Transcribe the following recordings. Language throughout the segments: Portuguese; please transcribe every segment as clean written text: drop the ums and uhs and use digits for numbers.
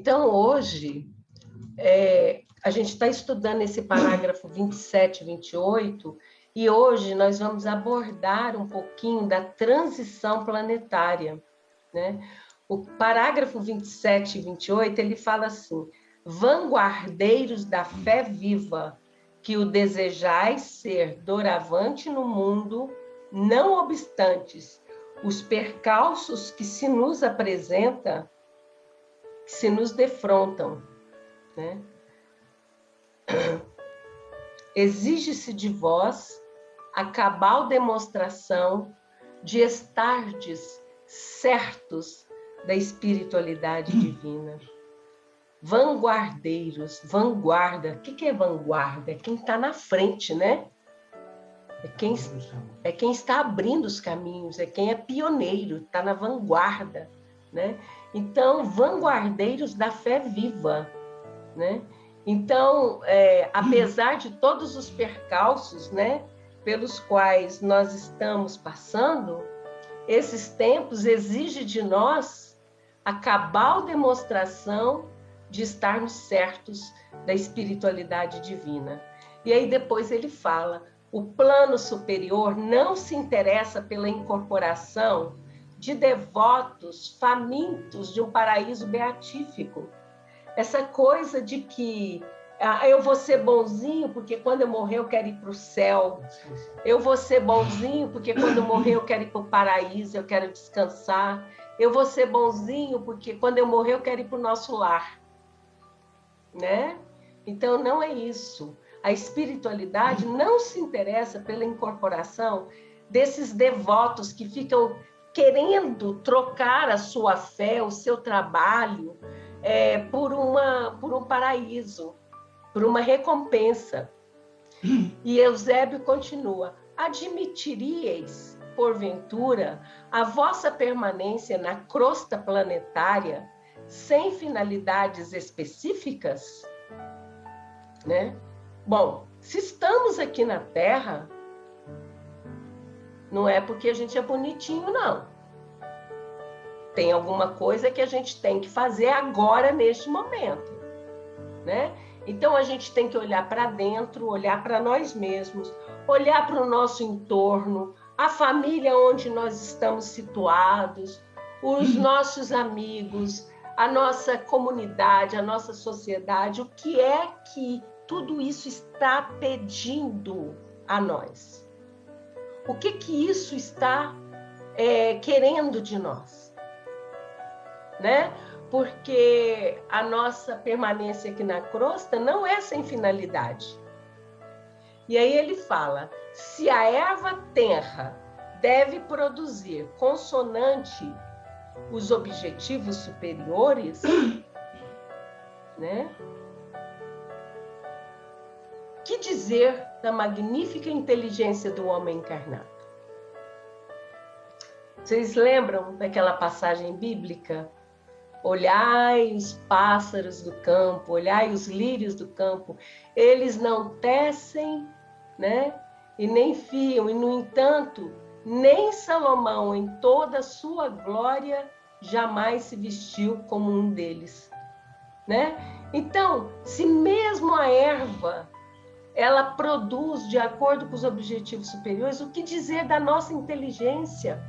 Então, hoje, a gente está estudando esse parágrafo 27 e 28, e hoje nós vamos abordar um pouquinho da transição planetária, né? O parágrafo 27 e 28, ele fala assim: vanguardeiros da fé viva, que o desejais ser doravante no mundo, não obstantes os percalços que se nos apresenta, que se nos defrontam, né? Exige-se de vós a cabal demonstração de estardes certos da espiritualidade divina. Vanguardeiros, vanguarda. O que é vanguarda? É quem está na frente, né? É quem está abrindo os caminhos, é quem é pioneiro, está na vanguarda, né? Então, vanguardeiros da fé viva, né? Então, apesar de todos os percalços, né, pelos quais nós estamos passando, esses tempos exigem de nós a cabal demonstração de estarmos certos da espiritualidade divina. E aí depois ele fala: o plano superior não se interessa pela incorporação de devotos famintos de um paraíso beatífico. Essa coisa de que eu vou ser bonzinho porque quando eu morrer eu quero ir para o céu. Eu vou ser bonzinho porque quando eu morrer eu quero ir para o paraíso, eu quero descansar. Eu vou ser bonzinho porque quando eu morrer eu quero ir para o nosso lar, né? Então não é isso. A espiritualidade não se interessa pela incorporação desses devotos que ficam querendo trocar a sua fé, o seu trabalho, por um paraíso, por uma recompensa. E Eusébio continua: admitiríeis, porventura, a vossa permanência na crosta planetária sem finalidades específicas? Né? Bom, se estamos aqui na Terra, não é porque a gente é bonitinho, não. Tem alguma coisa que a gente tem que fazer agora, neste momento, né? Então, a gente tem que olhar para dentro, olhar para nós mesmos, olhar para o nosso entorno, a família onde nós estamos situados, os nossos amigos, a nossa comunidade, a nossa sociedade, o que é que tudo isso está pedindo a nós? O que isso está querendo de nós? Né? Porque a nossa permanência aqui na crosta não é sem finalidade. E aí ele fala: se a erva tenra deve produzir consonante os objetivos superiores, né? Que dizer da magnífica inteligência do homem encarnado? Vocês lembram daquela passagem bíblica? Olhai os pássaros do campo, olhai os lírios do campo, eles não tecem, né? E nem fiam, e no entanto, nem Salomão, em toda a sua glória, jamais se vestiu como um deles, né? Então, se mesmo a erva ela produz de acordo com os objetivos superiores, o que dizer da nossa inteligência?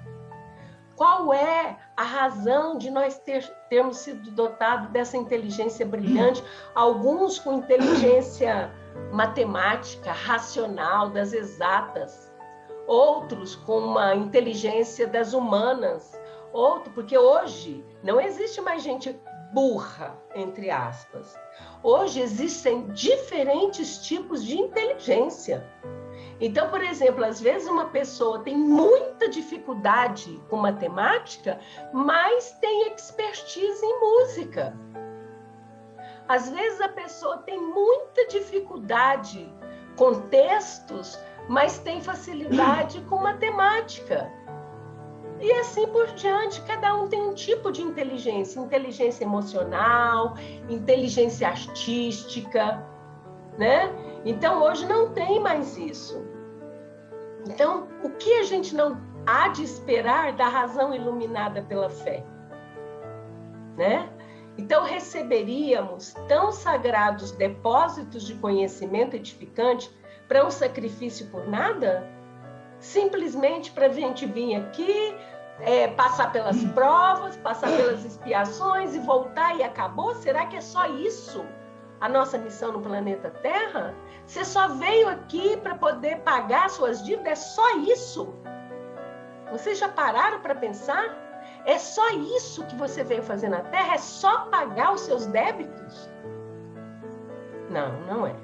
Qual é a razão de nós termos sido dotados dessa inteligência brilhante? Alguns com inteligência matemática, racional, das exatas. Outros com uma inteligência das humanas. Porque hoje não existe mais gente burra, entre aspas. Hoje existem diferentes tipos de inteligência. Então, por exemplo, às vezes uma pessoa tem muita dificuldade com matemática, mas tem expertise em música. Às vezes a pessoa tem muita dificuldade com textos, mas tem facilidade com matemática. E assim por diante, cada um tem um tipo de inteligência. Inteligência emocional, inteligência artística, né? Então, hoje não tem mais isso. Então, o que a gente não há de esperar da razão iluminada pela fé? Né? Então, receberíamos tão sagrados depósitos de conhecimento edificante para um sacrifício por nada? Simplesmente para a gente vir aqui, passar pelas provas, passar pelas expiações e voltar e acabou? Será que é só isso a nossa missão no planeta Terra? Você só veio aqui para poder pagar suas dívidas? É só isso? Vocês já pararam para pensar? É só isso que você veio fazer na Terra? É só pagar os seus débitos? Não, não é.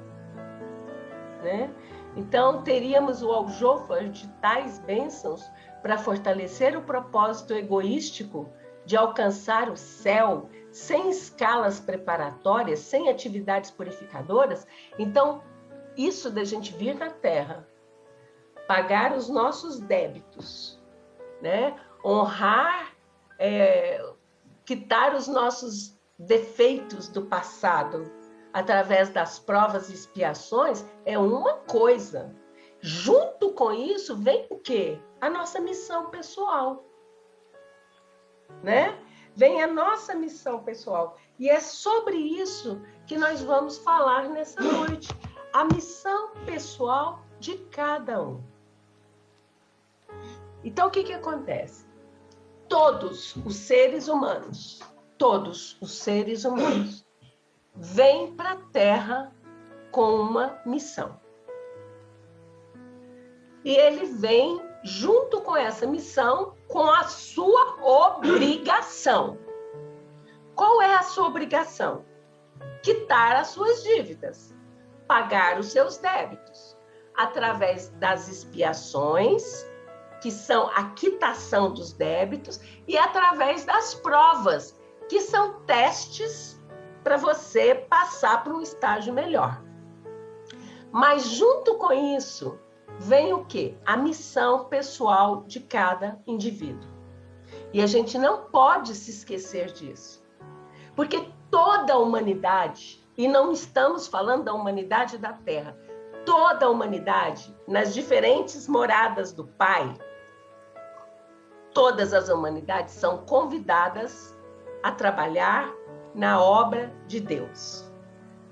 Né? Então, teríamos o aljôfar de tais bênçãos para fortalecer o propósito egoístico de alcançar o céu sem escalas preparatórias, sem atividades purificadoras. Então, isso da gente vir na Terra, pagar os nossos débitos, né? Honrar, quitar os nossos defeitos do passado através das provas e expiações é uma coisa. Junto com isso vem o quê? A nossa missão pessoal, né? Vem a nossa missão pessoal. E é sobre isso que nós vamos falar nessa noite. A missão pessoal de cada um. Então, o que acontece? Todos os seres humanos, vêm para a Terra com uma missão. E ele vem, junto com essa missão, com a sua obrigação. Qual é a sua obrigação? Quitar as suas dívidas, pagar os seus débitos, através das expiações, que são a quitação dos débitos, e através das provas, que são testes para você passar para um estágio melhor. Mas junto com isso, vem o quê? A missão pessoal de cada indivíduo. E a gente não pode se esquecer disso. Porque toda a humanidade, e não estamos falando da humanidade da Terra, toda a humanidade, nas diferentes moradas do Pai, todas as humanidades são convidadas a trabalhar na obra de Deus.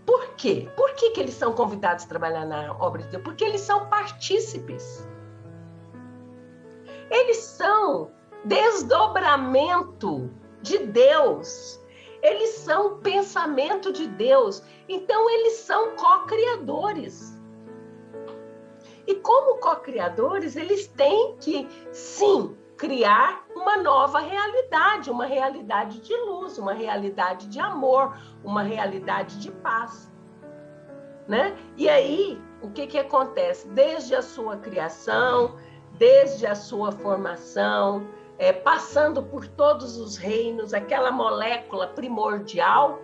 Por quê? Por que eles são convidados a trabalhar na obra de Deus? Porque eles são partícipes. Eles são desdobramento de Deus. Eles são pensamento de Deus. Então, eles são co-criadores. E como co-criadores, eles têm que, sim, criar uma nova realidade, uma realidade de luz, uma realidade de amor, uma realidade de paz, né? E aí, o que acontece? Desde a sua criação, desde a sua formação, passando por todos os reinos, aquela molécula primordial,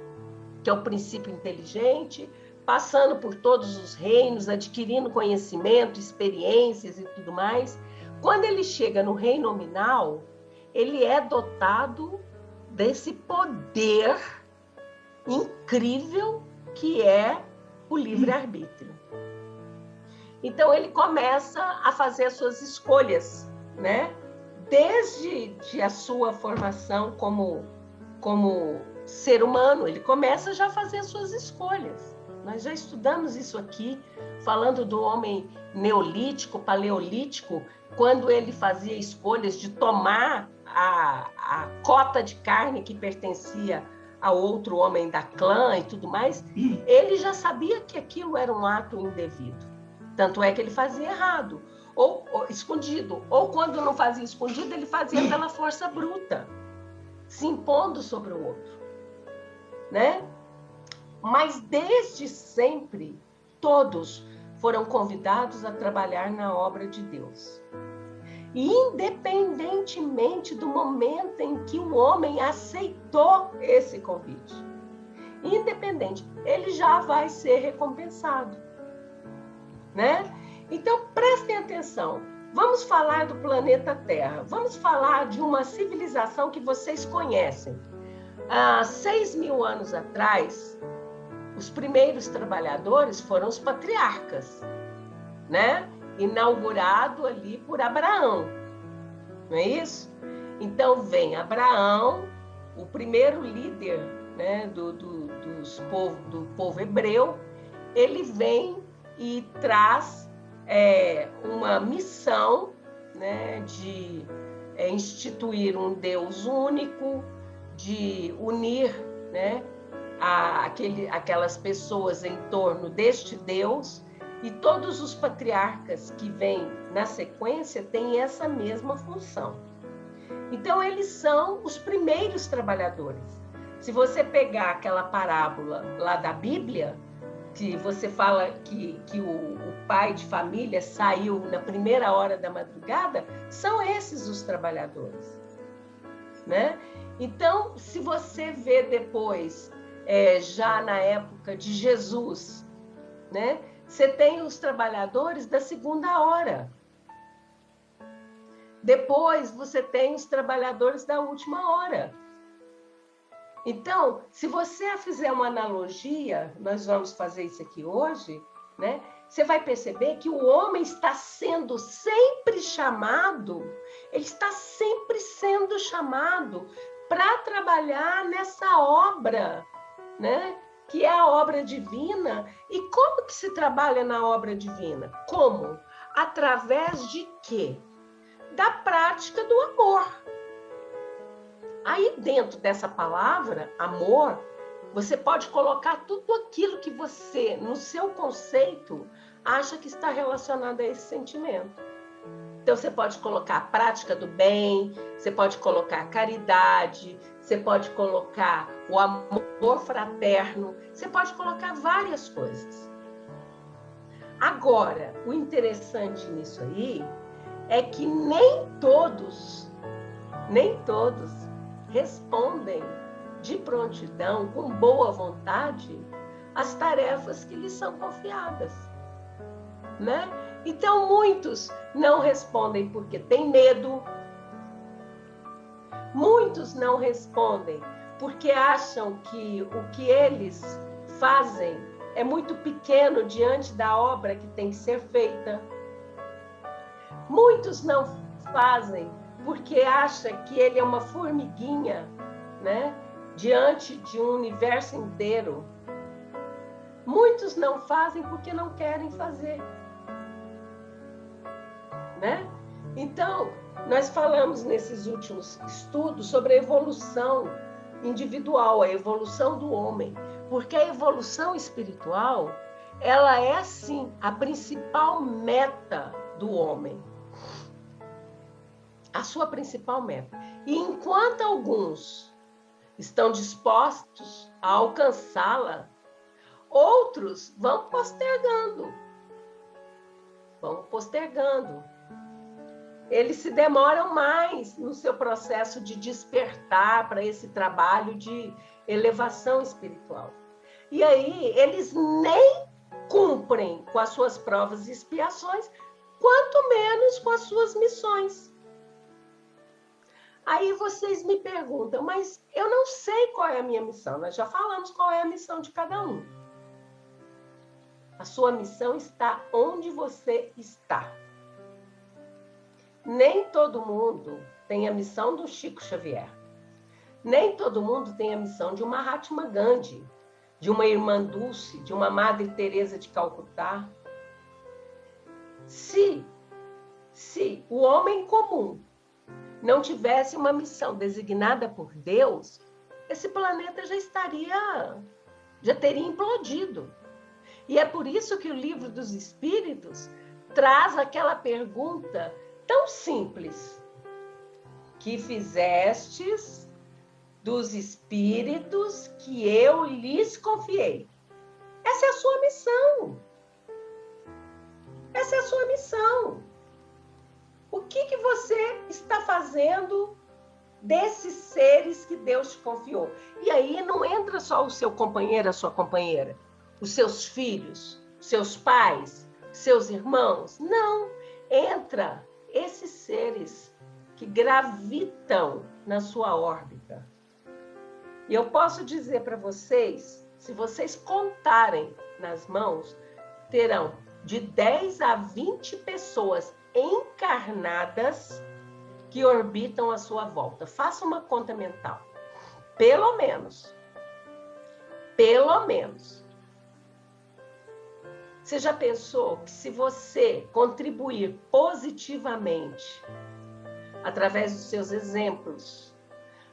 que é o princípio inteligente, passando por todos os reinos, adquirindo conhecimento, experiências e tudo mais. Quando ele chega no reino nominal, ele é dotado desse poder incrível que é o livre-arbítrio. Então, ele começa a fazer as suas escolhas, né? Desde a sua formação como ser humano, ele começa já a fazer as suas escolhas. Nós já estudamos isso aqui, falando do homem neolítico, paleolítico, quando ele fazia escolhas de tomar a cota de carne que pertencia a outro homem da clã e tudo mais, ele já sabia que aquilo era um ato indevido. Tanto é que ele fazia errado, ou escondido, ou quando não fazia escondido, ele fazia pela força bruta, se impondo sobre o outro, né? Mas desde sempre, todos foram convidados a trabalhar na obra de Deus. E independentemente do momento em que o homem aceitou esse convite, independente, ele já vai ser recompensado, né? Então, prestem atenção. Vamos falar do planeta Terra. Vamos falar de uma civilização que vocês conhecem. Há 6.000 anos atrás, os primeiros trabalhadores foram os patriarcas, né? Inaugurado ali por Abraão, não é isso? Então vem Abraão, o primeiro líder né, do povo hebreu, ele vem e traz uma missão, né, de instituir um Deus único, de unir, né, aquelas pessoas em torno deste Deus, e todos os patriarcas que vêm na sequência têm essa mesma função. Então, eles são os primeiros trabalhadores. Se você pegar aquela parábola lá da Bíblia, que você fala que o pai de família saiu na primeira hora da madrugada, são esses os trabalhadores, né? Então, se você vê depois, já na época de Jesus, né, você tem os trabalhadores da segunda hora. Depois, você tem os trabalhadores da última hora. Então, se você fizer uma analogia, nós vamos fazer isso aqui hoje, né? Você vai perceber que o homem está sendo sempre chamado, ele está sempre sendo chamado para trabalhar nessa obra, né? Que é a obra divina. E como que se trabalha na obra divina? Como? Através de quê? Da prática do amor. Aí, dentro dessa palavra, amor, você pode colocar tudo aquilo que você, no seu conceito, acha que está relacionado a esse sentimento. Então, você pode colocar a prática do bem, você pode colocar a caridade, você pode colocar o amor fraterno, você pode colocar várias coisas. Agora, o interessante nisso aí é que nem todos respondem de prontidão, com boa vontade, as tarefas que lhes são confiadas, né? Então, muitos não respondem porque têm medo, muitos não respondem porque acham que o que eles fazem é muito pequeno diante da obra que tem que ser feita. Muitos não fazem porque acham que ele é uma formiguinha, né, diante de um universo inteiro. Muitos não fazem porque não querem fazer, né? Então, nós falamos nesses últimos estudos sobre a evolução individual, a evolução do homem, porque a evolução espiritual, ela é, sim, a principal meta do homem. A sua principal meta. E enquanto alguns estão dispostos a alcançá-la, outros vão postergando. Eles se demoram mais no seu processo de despertar para esse trabalho de elevação espiritual. E aí, eles nem cumprem com as suas provas e expiações, quanto menos com as suas missões. Aí vocês me perguntam, mas eu não sei qual é a minha missão. Nós já falamos qual é a missão de cada um. A sua missão está onde você está. Nem todo mundo tem a missão do Chico Xavier. Nem todo mundo tem a missão de uma Mahatma Gandhi, de uma Irmã Dulce, de uma Madre Teresa de Calcutá. Se o homem comum não tivesse uma missão designada por Deus, esse planeta já teria implodido. E é por isso que o Livro dos Espíritos traz aquela pergunta tão simples: que fizestes dos espíritos que eu lhes confiei? Essa é a sua missão. Essa é a sua missão. O que você está fazendo desses seres que Deus te confiou? E aí não entra só o seu companheiro, a sua companheira, os seus filhos, seus pais, seus irmãos. Não, entra esses seres que gravitam na sua órbita. E eu posso dizer para vocês, se vocês contarem nas mãos, terão de 10 a 20 pessoas encarnadas que orbitam à sua volta. Faça uma conta mental. Pelo menos. Pelo menos. Você já pensou que se você contribuir positivamente, através dos seus exemplos,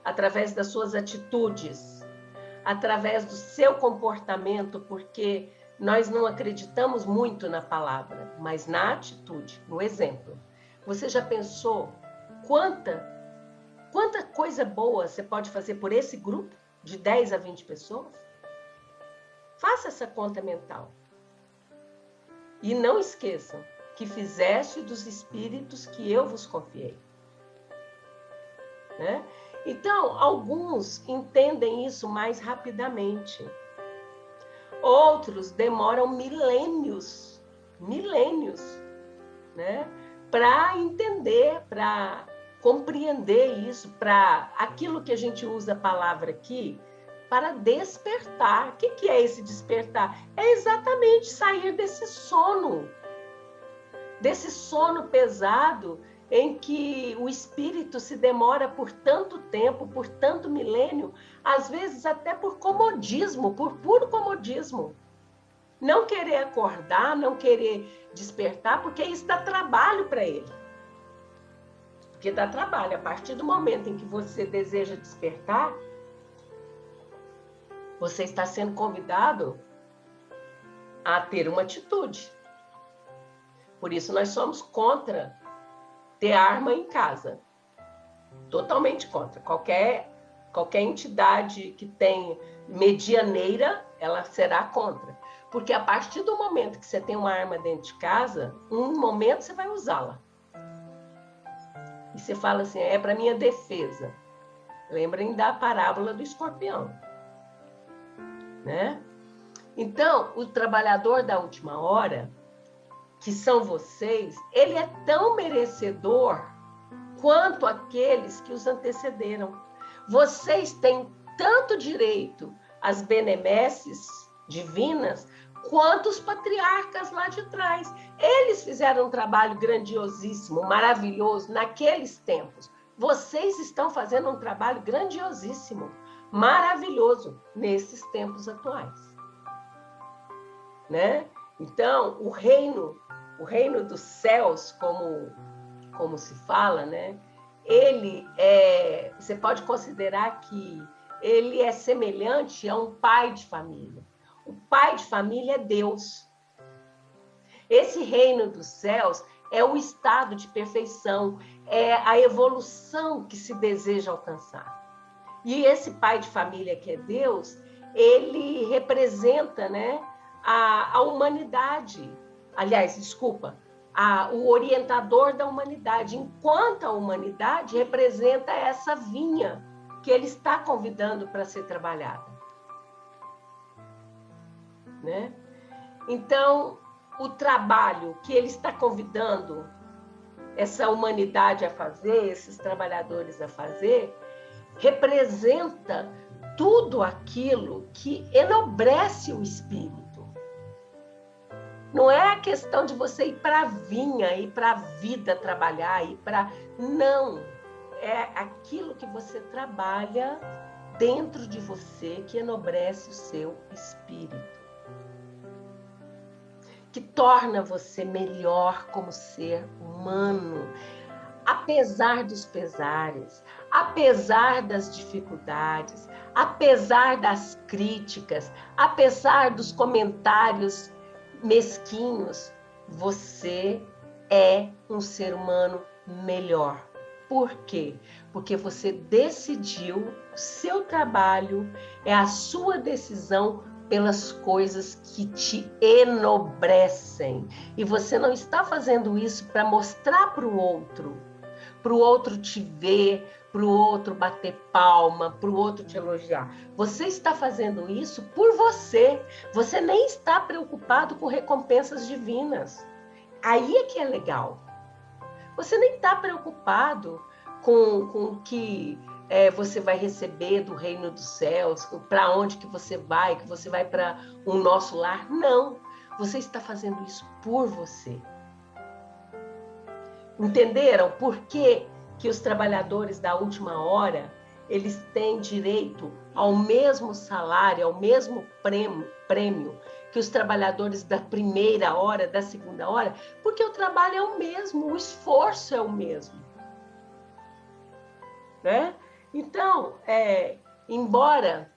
através das suas atitudes, através do seu comportamento, porque nós não acreditamos muito na palavra, mas na atitude, no exemplo. Você já pensou quanta coisa boa você pode fazer por esse grupo de 10 a 20 pessoas? Faça essa conta mental. E não esqueçam que fizeste dos espíritos que eu vos confiei. Né? Então, alguns entendem isso mais rapidamente. Outros demoram milênios, né? Para entender, para compreender isso, para aquilo que a gente usa a palavra aqui, para despertar. O que é esse despertar? É exatamente sair desse sono pesado em que o espírito se demora por tanto tempo, por tanto milênio, às vezes até por comodismo, por puro comodismo. Não querer acordar, não querer despertar, porque isso dá trabalho para ele. Porque dá trabalho. A partir do momento em que você deseja despertar, você está sendo convidado a ter uma atitude. Por isso nós somos contra ter arma em casa. Totalmente contra. Qualquer entidade que tem medianeira, ela será contra. Porque a partir do momento que você tem uma arma dentro de casa, um momento você vai usá-la. E você fala assim, é para minha defesa. Lembrem da parábola do escorpião. Né? Então, o trabalhador da última hora, que são vocês, ele é tão merecedor quanto aqueles que os antecederam. Vocês têm tanto direito às benesses divinas quanto os patriarcas lá de trás. Eles fizeram um trabalho grandiosíssimo, maravilhoso naqueles tempos. Vocês estão fazendo um trabalho grandiosíssimo, maravilhoso nesses tempos atuais. Né? Então, o reino dos céus, como se fala, né? Você pode considerar que ele é semelhante a um pai de família. O pai de família é Deus. Esse reino dos céus é o estado de perfeição, é a evolução que se deseja alcançar. E esse pai de família que é Deus, ele representa, né, a humanidade. Aliás, desculpa, o orientador da humanidade, enquanto a humanidade representa essa vinha que ele está convidando para ser trabalhada. Né? Então, o trabalho que ele está convidando essa humanidade a fazer, esses trabalhadores a fazer, representa tudo aquilo que enobrece o espírito. Não é a questão de você ir para a vinha, ir para a vida trabalhar, Não. É aquilo que você trabalha dentro de você que enobrece o seu espírito. Que torna você melhor como ser humano. Apesar dos pesares, apesar das dificuldades, apesar das críticas, apesar dos comentários mesquinhos, você é um ser humano melhor. Por quê? Porque você decidiu, o seu trabalho é a sua decisão pelas coisas que te enobrecem. E você não está fazendo isso para mostrar para o outro te ver, para o outro bater palma, para o outro te elogiar. Você está fazendo isso por você. Você nem está preocupado com recompensas divinas. Aí é que é legal. Você nem está preocupado com o que você vai receber do reino dos céus, para onde que você vai para um nosso lar. Não, você está fazendo isso por você. Entenderam por que os trabalhadores da última hora, eles têm direito ao mesmo salário, ao mesmo prêmio que os trabalhadores da primeira hora, da segunda hora, porque o trabalho é o mesmo, o esforço é o mesmo. Né? Então, embora,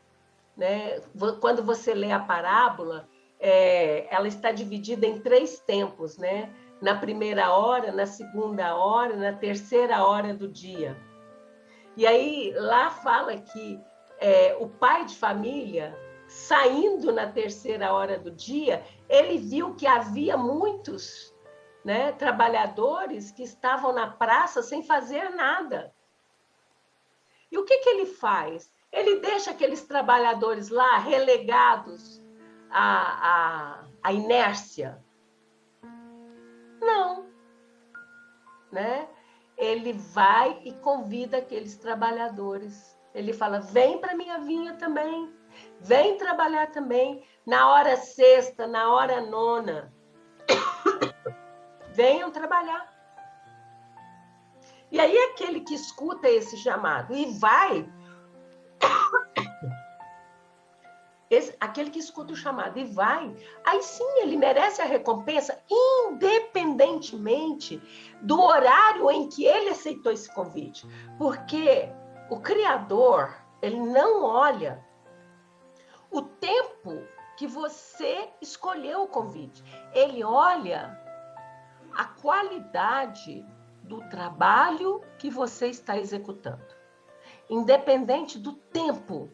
né, quando você lê a parábola, ela está dividida em 3 tempos, né? Na primeira hora, na segunda hora, na terceira hora do dia. E aí, lá fala que o pai de família, saindo na terceira hora do dia, ele viu que havia muitos, né, trabalhadores que estavam na praça sem fazer nada. E o que ele faz? Ele deixa aqueles trabalhadores lá relegados à inércia? Não, né? Ele vai e convida aqueles trabalhadores. Ele fala, vem para minha vinha também, vem trabalhar também, na hora sexta, na hora nona. Venham trabalhar. E aí aquele que escuta esse chamado e vai, aquele que escuta o chamado e vai, aí sim ele merece a recompensa, independentemente do horário em que ele aceitou esse convite. Porque o Criador, ele não olha o tempo que você escolheu o convite. Ele olha a qualidade do trabalho que você está executando. Independente do tempo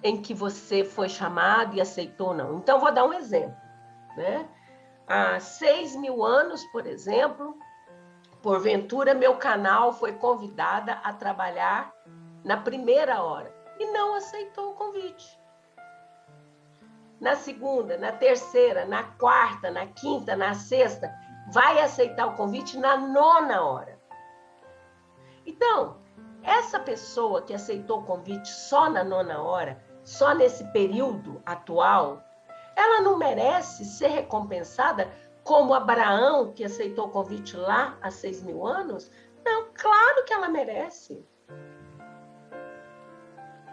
em que você foi chamado e aceitou ou não. Então, vou dar um exemplo. Né? Há 6.000 anos, por exemplo, porventura, meu canal foi convidada a trabalhar na primeira hora e não aceitou o convite. Na segunda, na terceira, na quarta, na quinta, na sexta, vai aceitar o convite na nona hora. Então, essa pessoa que aceitou o convite só na nona hora, só nesse período atual, ela não merece ser recompensada como Abraão, que aceitou o convite lá há 6.000 anos? Não, claro que ela merece.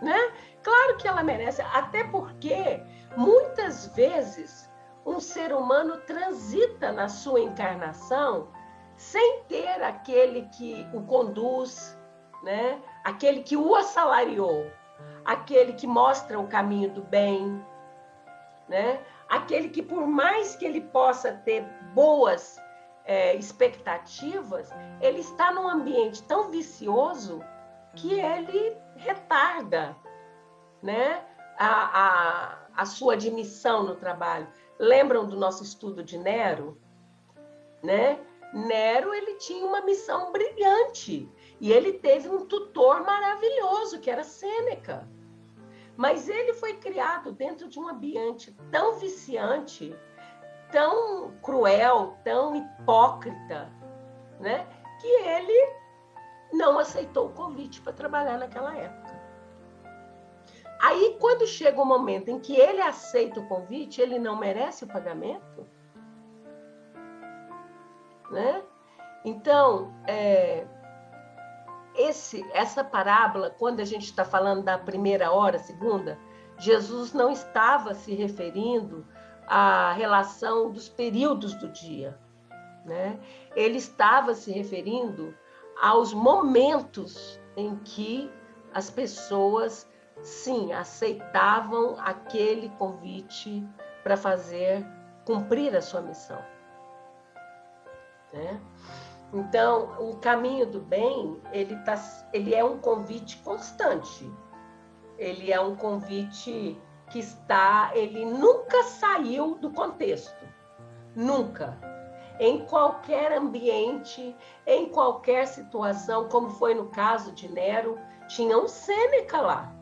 Né? Claro que ela merece, até porque muitas vezes um ser humano transita na sua encarnação sem ter aquele que o conduz, né? Aquele que o assalariou, aquele que mostra o caminho do bem, né? Aquele que, por mais que ele possa ter boas expectativas, ele está num ambiente tão vicioso que ele retarda, né, a sua admissão no trabalho. Lembram do nosso estudo de Nero? Né? Nero, ele tinha uma missão brilhante e ele teve um tutor maravilhoso, que era Sêneca. Mas ele foi criado dentro de um ambiente tão viciante, tão cruel, tão hipócrita, né, que ele não aceitou o convite para trabalhar naquela época. Aí, quando chega o momento em que ele aceita o convite, ele não merece o pagamento? Né? Então, essa parábola, quando a gente está falando da primeira hora, segunda, Jesus não estava se referindo à relação dos períodos do dia. Né? Ele estava se referindo aos momentos em que as pessoas, sim, aceitavam aquele convite para cumprir a sua missão. Né? Então, o caminho do bem, ele é um convite constante. Ele é um convite que ele nunca saiu do contexto. Nunca. Em qualquer ambiente, em qualquer situação, como foi no caso de Nero, tinha um Sêneca lá.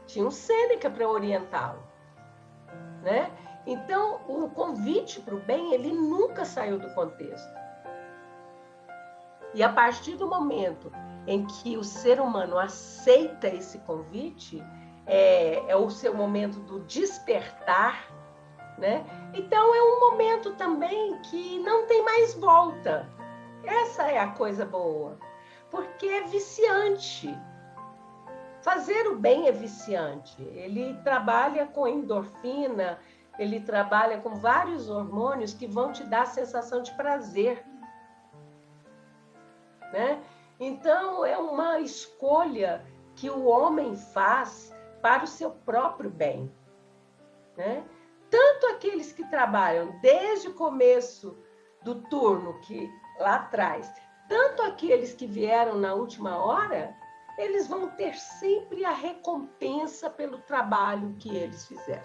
Tinha um Sêneca para orientá-lo. Né? Então, o convite para o bem, ele nunca saiu do contexto. E a partir do momento em que o ser humano aceita esse convite, é o seu momento do despertar, né? Então, é um momento também que não tem mais volta. Essa é a coisa boa, porque é viciante. Fazer o bem é viciante. Ele trabalha com endorfina, ele trabalha com vários hormônios que vão te dar a sensação de prazer, né? Então, é uma escolha que o homem faz para o seu próprio bem, né? Tanto aqueles que trabalham desde o começo do turno, que lá atrás, tanto aqueles que vieram na última hora, eles vão ter sempre a recompensa pelo trabalho que eles fizeram.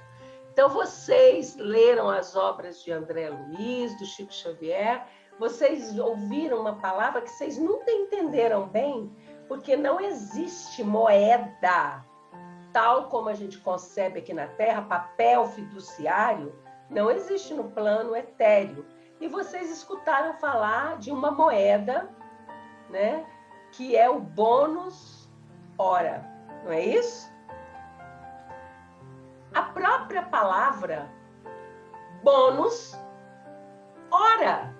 Então, vocês leram as obras de André Luiz, do Chico Xavier, vocês ouviram uma palavra que vocês nunca entenderam bem, porque não existe moeda, tal como a gente concebe aqui na Terra, papel fiduciário, não existe no plano etéreo. E vocês escutaram falar de uma moeda, né, que é o bônus hora, não é isso? A própria palavra bônus hora.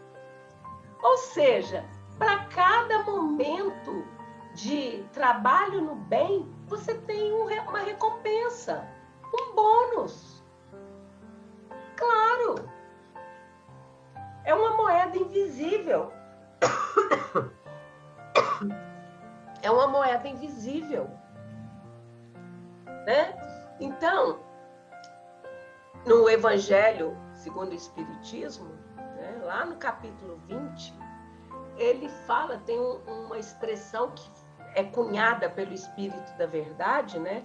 Ou seja, para cada momento de trabalho no bem, você tem uma recompensa, um bônus. Claro, é uma moeda invisível. É uma moeda invisível, né? Então, no Evangelho segundo o Espiritismo, né, lá no capítulo 20, ele fala, tem uma expressão que é cunhada pelo Espírito da Verdade, né,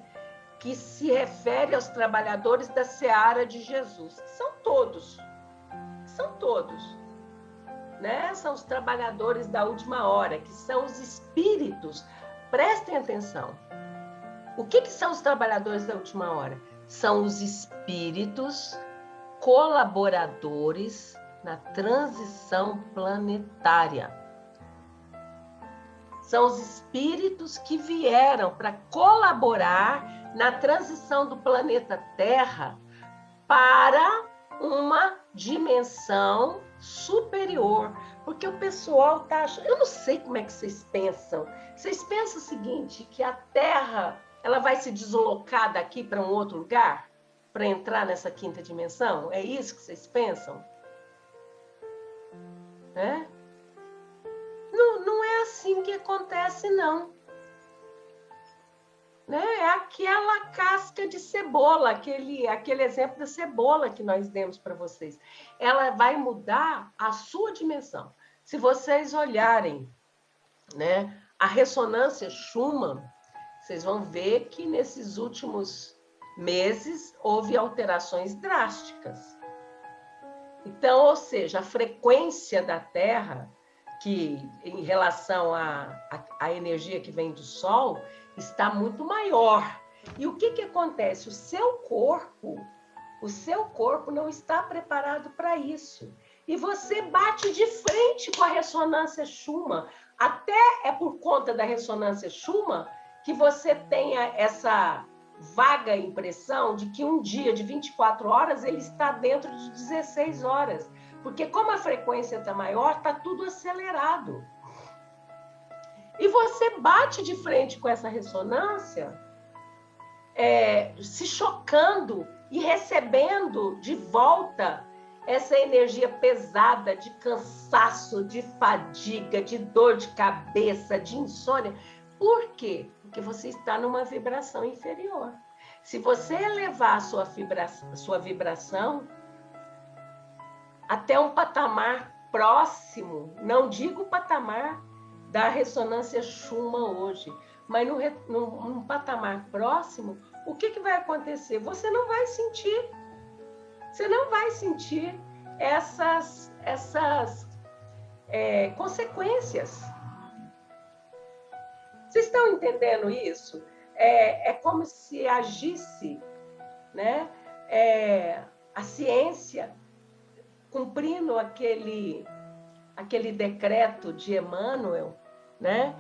que se refere aos trabalhadores da seara de Jesus, que são todos, né? São os trabalhadores da última hora, que são os espíritos. Prestem atenção. O que são os trabalhadores da última hora? São os espíritos colaboradores na transição planetária. São os espíritos que vieram para colaborar na transição do planeta Terra para uma dimensão superior. Porque o pessoal está achando... Eu não sei como é que vocês pensam. Vocês pensam o seguinte, que a Terra ela vai se deslocar daqui para um outro lugar? Para entrar nessa quinta dimensão? É isso que vocês pensam? Né? Não é assim que acontece, não. Né? É aquela casca de cebola, aquele exemplo da cebola que nós demos para vocês. Ela vai mudar a sua dimensão. Se vocês olharem, né, a ressonância Schumann, vocês vão ver que nesses últimos meses houve alterações drásticas. Então, ou seja, a frequência da Terra, que em relação à energia que vem do Sol, está muito maior. E o que acontece? O seu corpo não está preparado para isso. E você bate de frente com a ressonância Schumann. Até é por conta da ressonância Schumann que você tenha essa vaga impressão de que um dia de 24 horas ele está dentro de 16 horas. Porque como a frequência está maior, está tudo acelerado. E você bate de frente com essa ressonância, se chocando e recebendo de volta essa energia pesada de cansaço, de fadiga, de dor de cabeça, de insônia. Por quê? Porque você está numa vibração inferior. Se você elevar a sua vibração até um patamar próximo, não digo o patamar da ressonância Schumann hoje, mas num patamar próximo, o que vai acontecer? Você não vai sentir essas consequências. Vocês estão entendendo isso? É como se agisse, né, a ciência cumprindo aquele decreto de Emmanuel, né?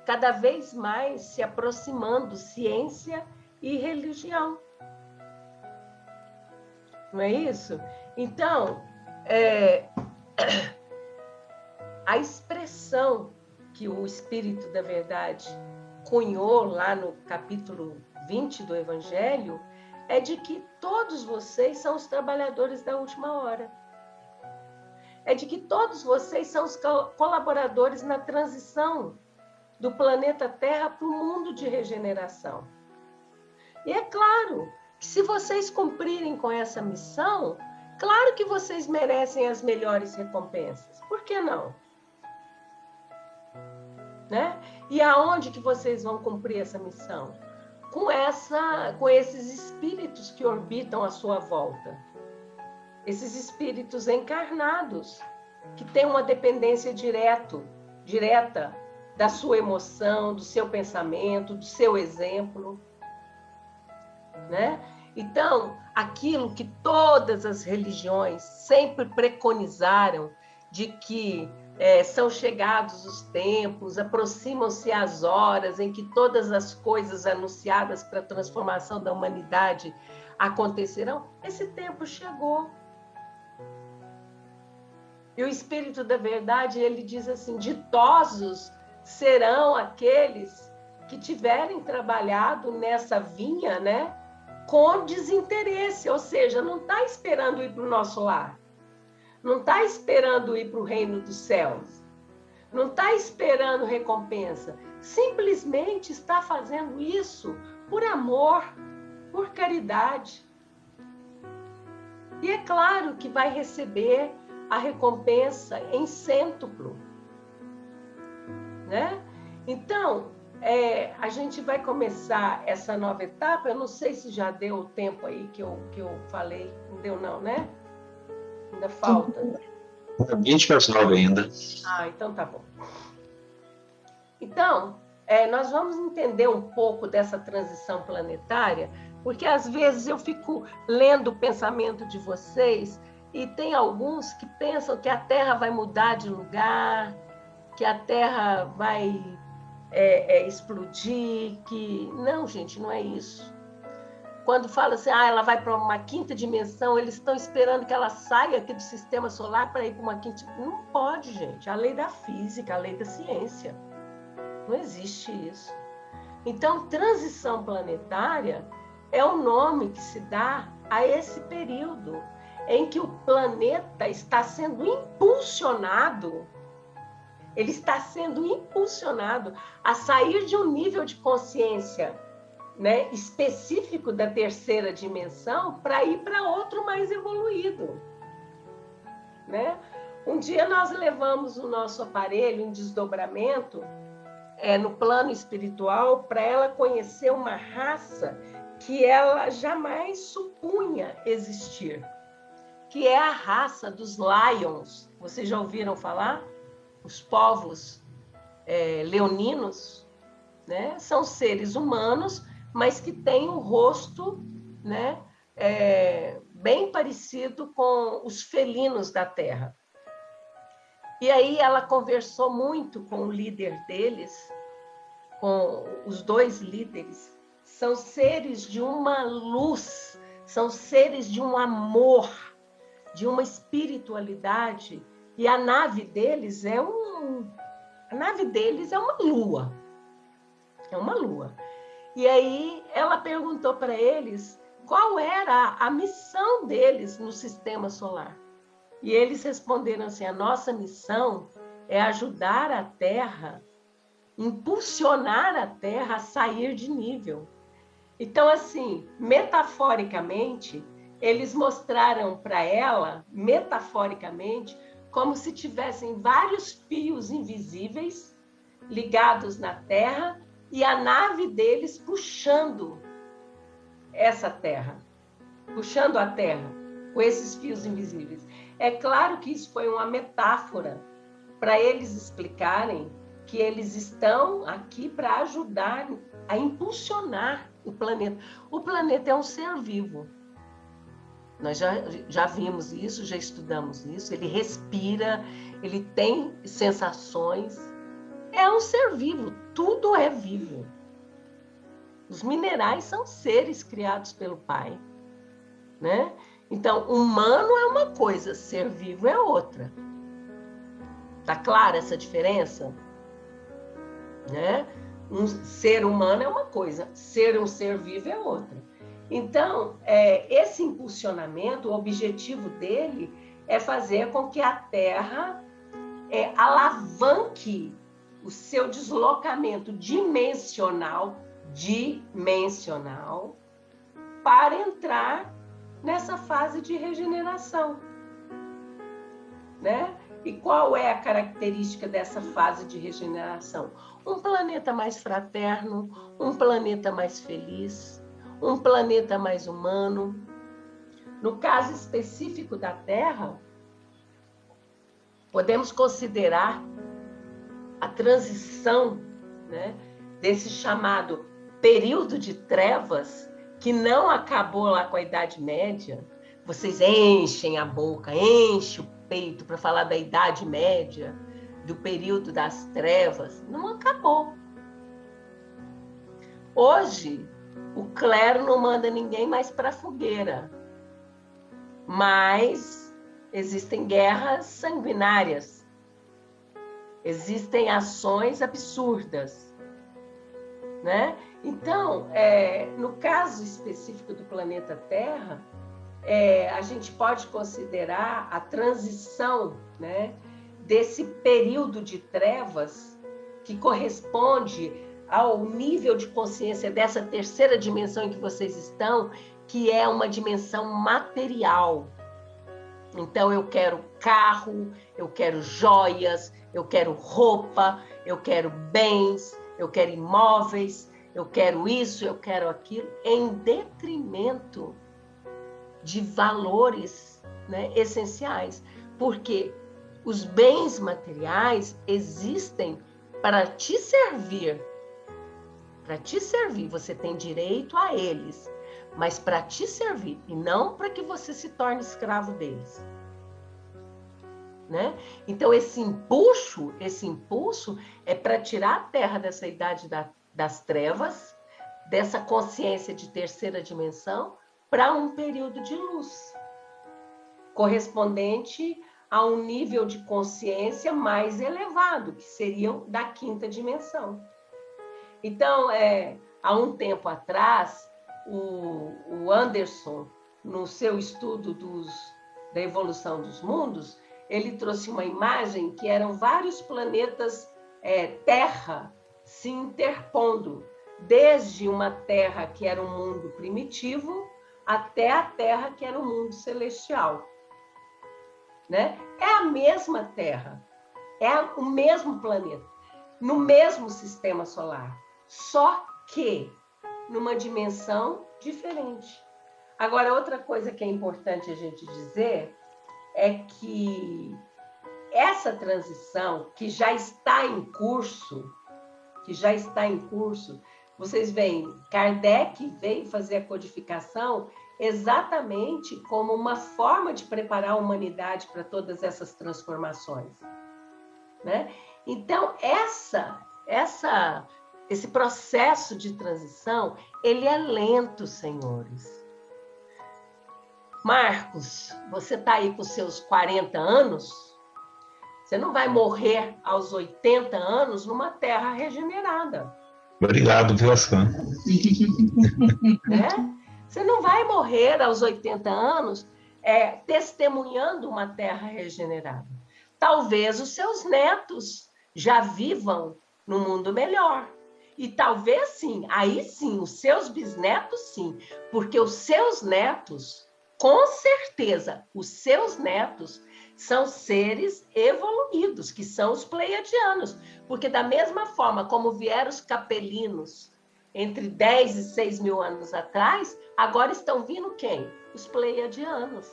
Cada vez mais se aproximando ciência e religião. Não é isso? Então, a expressão que o Espírito da Verdade cunhou lá no capítulo 20 do Evangelho é de que todos vocês são os trabalhadores da última hora. É de que todos vocês são os colaboradores na transição do planeta Terra para o mundo de regeneração. E é claro que se vocês cumprirem com essa missão, claro que vocês merecem as melhores recompensas. Por que não? Né? E aonde que vocês vão cumprir essa missão? Com esses espíritos que orbitam à sua volta. Esses espíritos encarnados, que têm uma dependência direta da sua emoção, do seu pensamento, do seu exemplo. Né? Então, aquilo que todas as religiões sempre preconizaram, de que são chegados os tempos, aproximam-se as horas em que todas as coisas anunciadas para a transformação da humanidade acontecerão, esse tempo chegou. E o Espírito da Verdade, ele diz assim, ditosos serão aqueles que tiverem trabalhado nessa vinha, né, com desinteresse, ou seja, não está esperando ir para o nosso lar, não está esperando ir para o reino dos céus, não está esperando recompensa, simplesmente está fazendo isso por amor, por caridade. E é claro que vai receber a recompensa em cêntuplo, né? Então, a gente vai começar essa nova etapa. Eu não sei se já deu o tempo aí que eu falei. Não deu não, né? Ainda falta. 20 para as 9 ainda. Ah, então tá bom. Então, nós vamos entender um pouco dessa transição planetária, porque às vezes eu fico lendo o pensamento de vocês e tem alguns que pensam que a Terra vai mudar de lugar, que a Terra vai explodir, que... Não, gente, não é isso. Quando fala assim, ela vai para uma quinta dimensão, eles estão esperando que ela saia aqui do sistema solar para ir para uma quinta... Não pode, gente. A lei da física, a lei da ciência. Não existe isso. Então, transição planetária é o nome que se dá a esse período em que o planeta está sendo impulsionado, ele está sendo impulsionado a sair de um nível de consciência, né, específico da terceira dimensão para ir para outro mais evoluído. Né? Um dia nós levamos o nosso aparelho em desdobramento no plano espiritual para ela conhecer uma raça que ela jamais supunha existir, que é a raça dos Lions. Vocês já ouviram falar? Os povos leoninos, né? São seres humanos, mas que têm um rosto, né, bem parecido com os felinos da Terra. E aí ela conversou muito com o líder deles, com os dois líderes. São seres de uma luz, são seres de um amor, de uma espiritualidade, e a nave deles é uma lua. É uma lua. E aí ela perguntou para eles qual era a missão deles no sistema solar. E eles responderam assim: a nossa missão é ajudar a Terra, impulsionar a Terra a sair de nível. Então, assim, metaforicamente, eles mostraram para ela, metaforicamente, como se tivessem vários fios invisíveis ligados na Terra e a nave deles puxando essa Terra, puxando a Terra com esses fios invisíveis. É claro que isso foi uma metáfora para eles explicarem que eles estão aqui para ajudar a impulsionar o planeta. O planeta é um ser vivo. Nós já vimos isso, já estudamos isso. Ele respira, ele tem sensações. É um ser vivo, tudo é vivo. Os minerais são seres criados pelo Pai, né? Então, humano é uma coisa, ser vivo é outra. Tá clara essa diferença? Né? Um ser humano é uma coisa, ser um ser vivo é outra. Então, esse impulsionamento, o objetivo dele é fazer com que a Terra alavanque o seu deslocamento dimensional para entrar nessa fase de regeneração, né? E qual é a característica dessa fase de regeneração? Um planeta mais fraterno, um planeta mais feliz, um planeta mais humano. No caso específico da Terra, podemos considerar a transição, né, desse chamado período de trevas, que não acabou lá com a Idade Média. Vocês enchem a boca, enchem o peito para falar da Idade Média, do período das trevas. Não acabou. Hoje, o clero não manda ninguém mais para a fogueira, mas existem guerras sanguinárias, existem ações absurdas, né? Então, no caso específico do planeta Terra, a gente pode considerar a transição, né, desse período de trevas que corresponde ao nível de consciência dessa terceira dimensão em que vocês estão, que é uma dimensão material. Então, eu quero carro, eu quero joias, eu quero roupa, eu quero bens, eu quero imóveis, eu quero isso, eu quero aquilo, em detrimento de valores, né, essenciais. Porque os bens materiais existem para te servir. Para te servir, você tem direito a eles, mas para te servir, e não para que você se torne escravo deles. Né? Então, esse impulso é para tirar a Terra dessa idade das trevas, dessa consciência de terceira dimensão, para um período de luz, correspondente a um nível de consciência mais elevado, que seria da quinta dimensão. Então, há um tempo atrás, o Anderson, no seu estudo da evolução dos mundos, ele trouxe uma imagem que eram vários planetas Terra se interpondo, desde uma Terra que era um mundo primitivo até a Terra que era um mundo celestial. Né? É a mesma Terra, é o mesmo planeta, no mesmo sistema solar, só que numa dimensão diferente. Agora, outra coisa que é importante a gente dizer é que essa transição que já está em curso, vocês veem, Kardec veio fazer a codificação exatamente como uma forma de preparar a humanidade para todas essas transformações, né? Então, esse processo de transição, ele é lento, senhores. Marcos, você está aí com seus 40 anos, você não vai morrer aos 80 anos numa terra regenerada. Obrigado, Vilascan. Né? Você não vai morrer aos 80 anos testemunhando uma terra regenerada. Talvez os seus netos já vivam num mundo melhor. E talvez sim, aí sim, os seus bisnetos sim, porque os seus netos, com certeza, os seus netos são seres evoluídos, que são os pleiadianos, porque da mesma forma como vieram os capelinos entre 10 e 6 mil anos atrás, agora estão vindo quem? Os pleiadianos.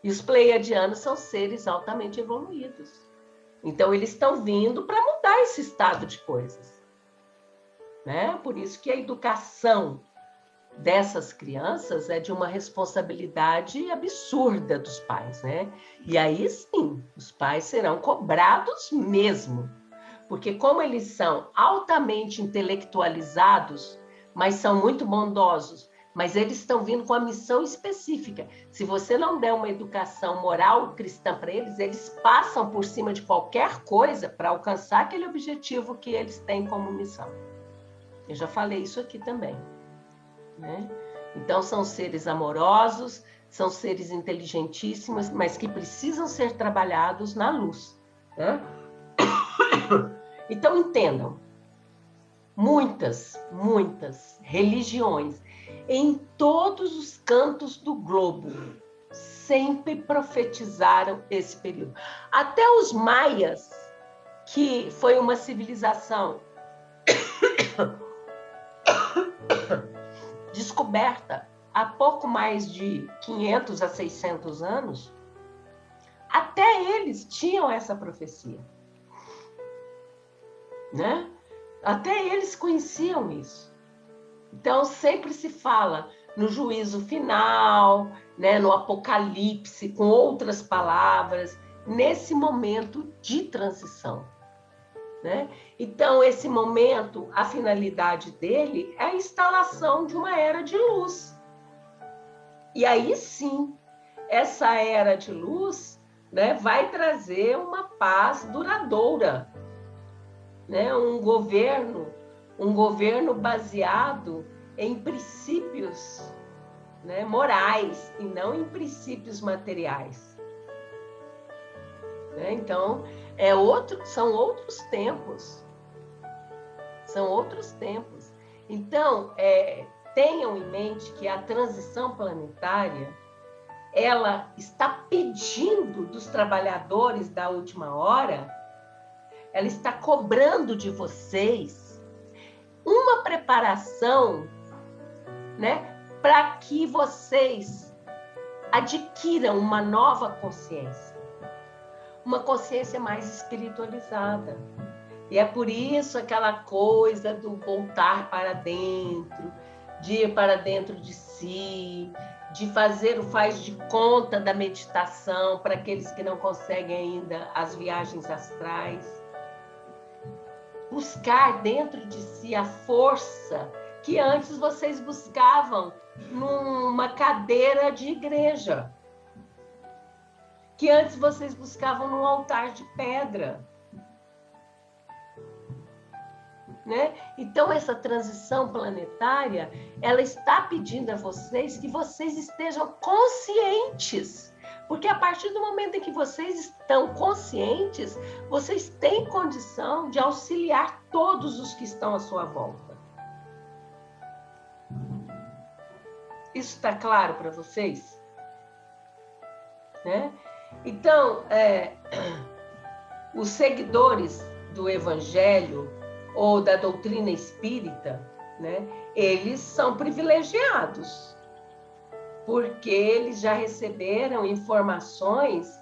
E os pleiadianos são seres altamente evoluídos. Então, eles estão vindo para mudar esse estado de coisas. Né? Por isso que a educação dessas crianças é de uma responsabilidade absurda dos pais, né? E aí sim, os pais serão cobrados mesmo, porque como eles são altamente intelectualizados, mas são muito bondosos, Mas eles estão vindo com a missão específica. Se você não der uma educação moral cristã para eles, eles passam por cima de qualquer coisa para alcançar aquele objetivo que eles têm como missão. Eu já falei isso aqui também, né? Então, são seres amorosos, são seres inteligentíssimos, mas que precisam ser trabalhados na luz, né? Então, entendam, muitas religiões em todos os cantos do globo sempre profetizaram esse período. Até os maias, que foi uma civilização descoberta há pouco mais de 500 a 600 anos, até eles tinham essa profecia, né? Até eles conheciam isso. Então, sempre se fala no juízo final, né, no apocalipse, com outras palavras, nesse momento de transição, né? Então, esse momento, a finalidade dele é a instalação de uma era de luz. E aí sim, essa era de luz, né, vai trazer uma paz duradoura, né? Um governo baseado em princípios, né, morais e não em princípios materiais. Né? Então, são outros tempos. São outros tempos. Então, tenham em mente que a transição planetária, ela está pedindo dos trabalhadores da última hora, ela está cobrando de vocês uma preparação, né, para que vocês adquiram uma nova consciência, uma consciência mais espiritualizada. E é por isso aquela coisa do voltar para dentro, de ir para dentro de si, de fazer o faz de conta da meditação para aqueles que não conseguem ainda as viagens astrais. Buscar dentro de si a força que antes vocês buscavam numa cadeira de igreja, que antes vocês buscavam num altar de pedra, né? Então, essa transição planetária, ela está pedindo a vocês que vocês estejam conscientes, porque a partir do momento em que vocês estão conscientes, vocês têm condição de auxiliar todos os que estão à sua volta. Isso está claro para vocês? Né? Então, os seguidores do Evangelho ou da doutrina espírita, né, eles são privilegiados, porque eles já receberam informações,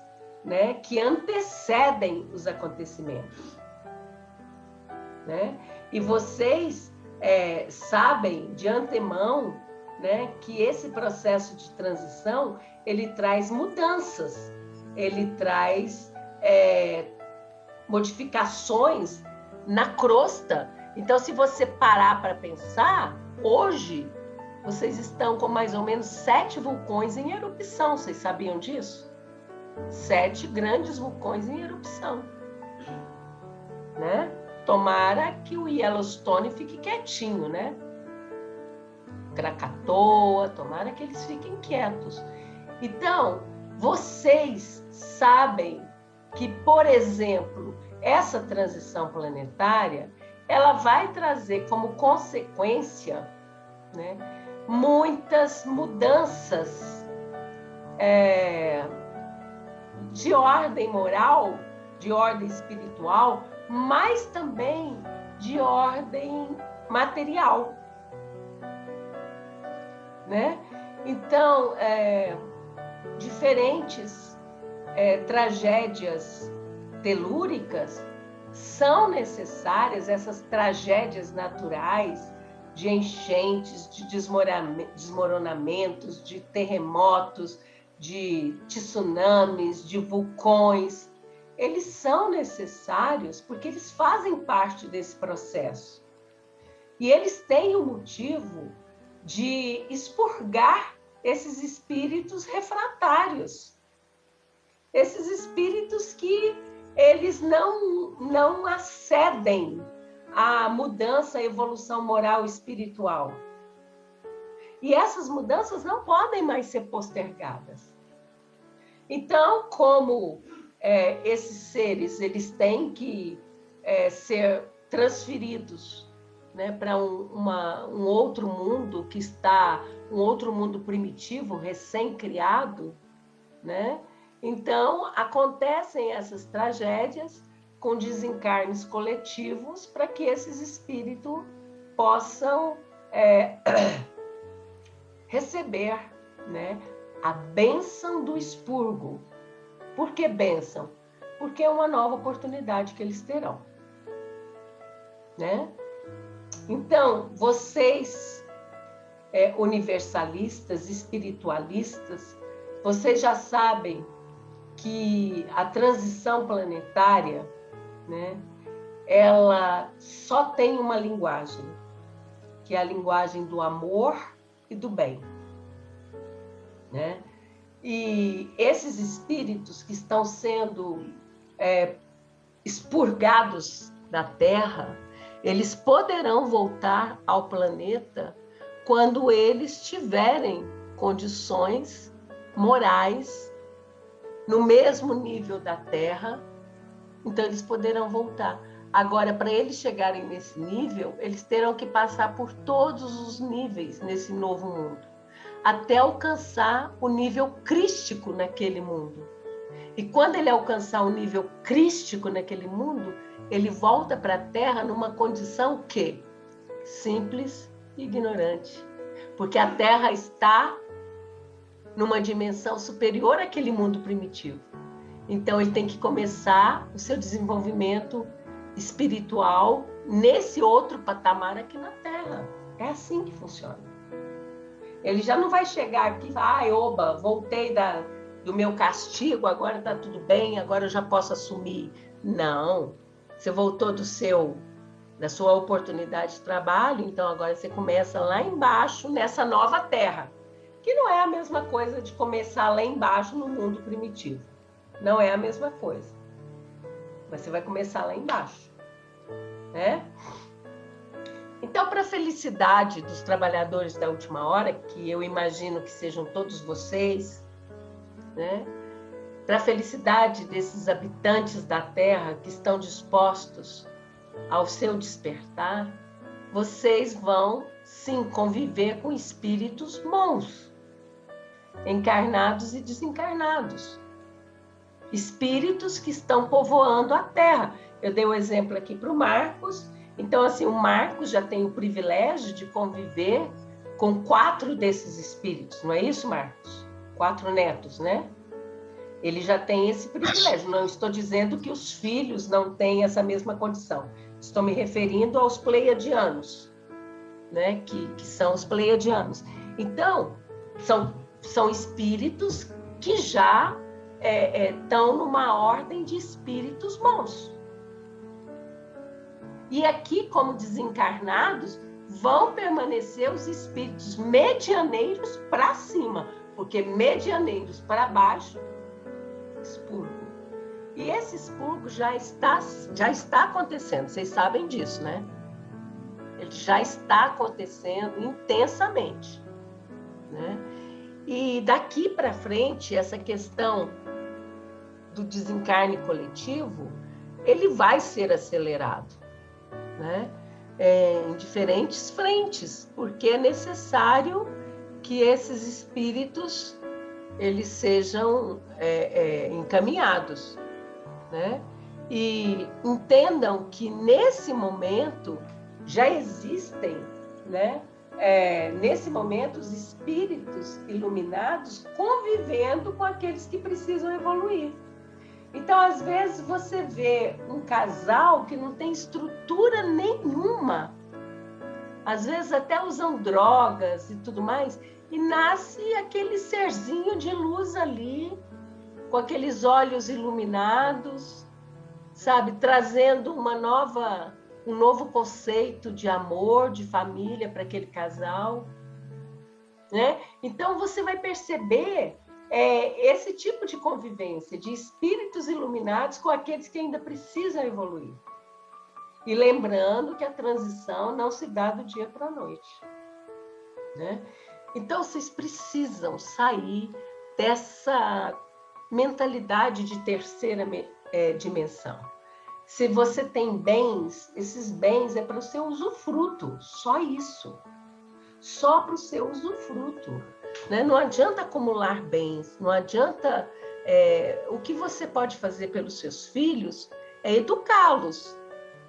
né, que antecedem os acontecimentos. Né? E vocês sabem de antemão, né, que esse processo de transição, ele traz mudanças, ele traz modificações na crosta. Então, se você parar para pensar, hoje vocês estão com mais ou menos 7 vulcões em erupção. Vocês sabiam disso? 7 grandes vulcões em erupção. Né? Tomara que o Yellowstone fique quietinho, né? Krakatoa, tomara que eles fiquem quietos. Então, vocês sabem que, por exemplo, essa transição planetária, ela vai trazer como consequência, né, muitas mudanças de ordem moral, de ordem espiritual, mas também de ordem material. Né? Então, diferentes tragédias telúricas são necessárias, essas tragédias naturais de enchentes, de desmoronamentos, de terremotos, de tsunamis, de vulcões. Eles são necessários porque eles fazem parte desse processo. E eles têm um motivo de expurgar esses espíritos refratários, esses espíritos que eles não acedem à mudança, à evolução moral e espiritual. E essas mudanças não podem mais ser postergadas. Então, como esses seres eles têm que ser transferidos, né, para um outro mundo que está, um outro mundo primitivo, recém-criado, né? Então, acontecem essas tragédias com desencarnes coletivos para que esses espíritos possam receber, né, a bênção do expurgo. Por que bênção? Porque é uma nova oportunidade que eles terão, né? Então, vocês universalistas, espiritualistas, vocês já sabem que a transição planetária, né, ela só tem uma linguagem, que é a linguagem do amor e do bem, né? E esses espíritos que estão sendo expurgados da Terra, eles poderão voltar ao planeta quando eles tiverem condições morais no mesmo nível da Terra, então eles poderão voltar. Agora, para eles chegarem nesse nível, eles terão que passar por todos os níveis nesse novo mundo, até alcançar o nível crístico naquele mundo. E quando ele alcançar o nível crístico naquele mundo, ele volta para a Terra numa condição que? Simples e ignorante. Porque a Terra está numa dimensão superior àquele mundo primitivo. Então, ele tem que começar o seu desenvolvimento espiritual nesse outro patamar aqui na Terra. É assim que funciona. Ele já não vai chegar aqui e falar, oba, voltei do meu castigo, agora está tudo bem, agora eu já posso assumir. Não. Você voltou da sua oportunidade de trabalho, então agora você começa lá embaixo, nessa nova terra, que não é a mesma coisa de começar lá embaixo no mundo primitivo. Não é a mesma coisa. Mas você vai começar lá embaixo, né? Então, para a felicidade dos trabalhadores da última hora, que eu imagino que sejam todos vocês, né? Para a felicidade desses habitantes da Terra que estão dispostos ao seu despertar, vocês vão, sim, conviver com espíritos bons, encarnados e desencarnados. Espíritos que estão povoando a Terra. Eu dei o exemplo aqui para o Marcos. Então, assim, o Marcos já tem o privilégio de conviver com 4 desses espíritos. Não é isso, Marcos? 4 netos, né? Ele já tem esse privilégio. Não estou dizendo que os filhos não têm essa mesma condição. Estou me referindo aos pleiadianos, né? Que são os pleiadianos. Então, são espíritos que já estão numa ordem de espíritos bons. E aqui, como desencarnados, vão permanecer os espíritos medianeiros para cima, porque medianeiros para baixo, expurgo. E esse expurgo já está acontecendo, vocês sabem disso, né? Ele já está acontecendo intensamente, né? E daqui para frente, essa questão do desencarne coletivo, ele vai ser acelerado, né? Em diferentes frentes, porque é necessário que esses espíritos eles sejam encaminhados, né? E entendam que nesse momento já existem, né? Nesse momento os espíritos iluminados convivendo com aqueles que precisam evoluir. Então, às vezes, você vê um casal que não tem estrutura nenhuma, às vezes até usam drogas e tudo mais, e nasce aquele serzinho de luz ali, com aqueles olhos iluminados, sabe, trazendo um novo conceito de amor, de família para aquele casal. né? Então, você vai perceber esse tipo de convivência de espíritos iluminados com aqueles que ainda precisam evoluir. E lembrando que a transição não se dá do dia para a noite, né? Então, vocês precisam sair dessa mentalidade de terceira dimensão. Se você tem bens, esses bens é para o seu usufruto, só isso. Só para o seu usufruto, né? Não adianta acumular bens, não adianta... o que você pode fazer pelos seus filhos é educá-los,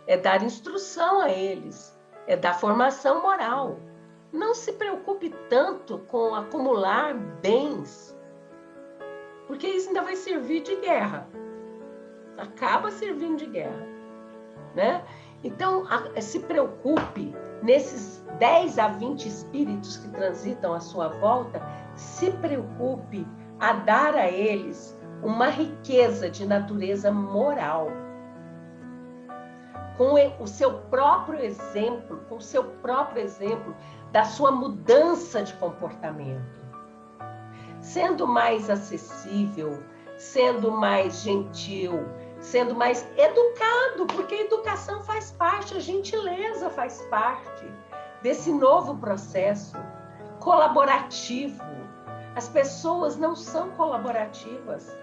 é dar instrução a eles, é dar formação moral. Não se preocupe tanto com acumular bens, porque isso ainda vai servir de guerra. Acaba servindo de guerra, né? Então, se preocupe nesses 10 a 20 espíritos que transitam à sua volta, se preocupe a dar a eles uma riqueza de natureza moral. Com o seu próprio exemplo, da sua mudança de comportamento. Sendo mais acessível, sendo mais gentil, sendo mais educado, porque a educação faz parte, a gentileza faz parte desse novo processo colaborativo. As pessoas não são colaborativas.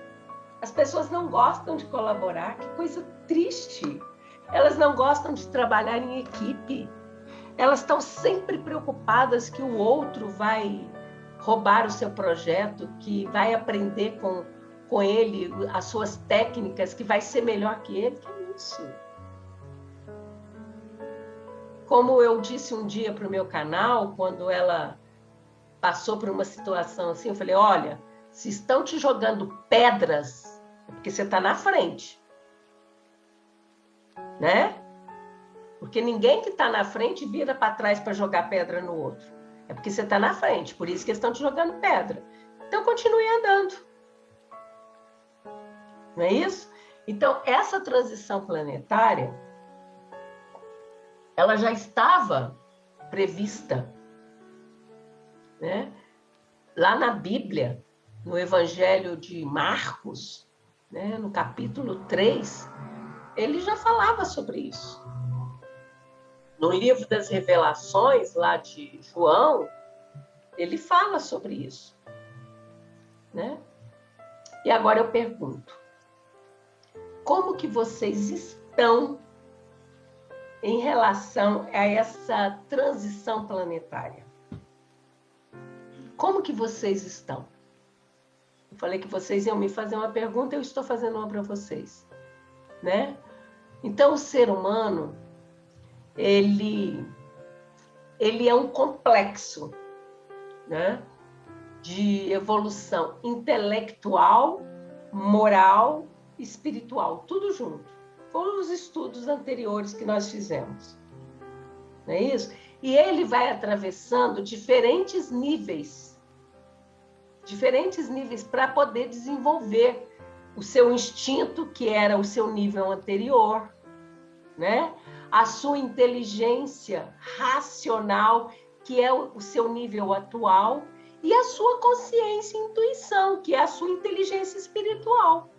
As pessoas não gostam de colaborar. Que coisa triste. Elas não gostam de trabalhar em equipe. Elas estão sempre preocupadas que o outro vai roubar o seu projeto, que vai aprender com ele as suas técnicas, que vai ser melhor que ele. Que é isso? Como eu disse um dia para o meu canal, quando ela passou por uma situação assim, eu falei, olha, se estão te jogando pedras, é porque você está na frente. Né? Porque ninguém que está na frente vira para trás para jogar pedra no outro. É porque você está na frente, por isso que eles estão te jogando pedra. Então, continue andando. Não é isso? Então, essa transição planetária, ela já estava prevista, né? Lá na Bíblia, no Evangelho de Marcos, né? No capítulo 3, ele já falava sobre isso. No livro das Revelações, lá de João, ele fala sobre isso, né? E agora eu pergunto, como que vocês estão em relação a essa transição planetária? Como que vocês estão? Eu falei que vocês iam me fazer uma pergunta, eu estou fazendo uma para vocês, né? Então, o ser humano, ele é um complexo, né? De evolução intelectual, moral, espiritual, tudo junto. Foram os estudos anteriores que nós fizemos. Não é isso? E ele vai atravessando diferentes níveis para poder desenvolver o seu instinto, que era o seu nível anterior, né? A sua inteligência racional, que é o seu nível atual, e a sua consciência e intuição, que é a sua inteligência espiritual,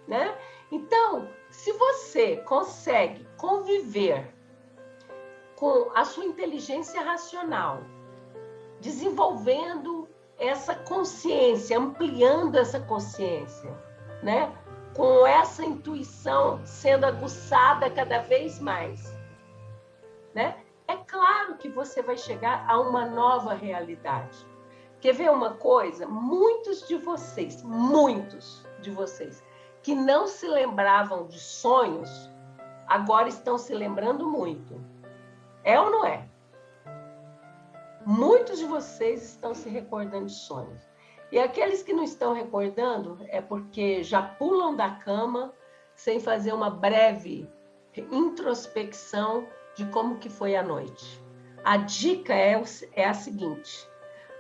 né? Então, se você consegue conviver com a sua inteligência racional, desenvolvendo essa consciência, ampliando essa consciência, né? Com essa intuição sendo aguçada cada vez mais, né? É claro que você vai chegar a uma nova realidade. Quer ver uma coisa? Muitos de vocês que não se lembravam de sonhos, agora estão se lembrando muito. É ou não é? Muitos de vocês estão se recordando de sonhos. E aqueles que não estão recordando é porque já pulam da cama sem fazer uma breve introspecção de como que foi a noite. A dica é a seguinte: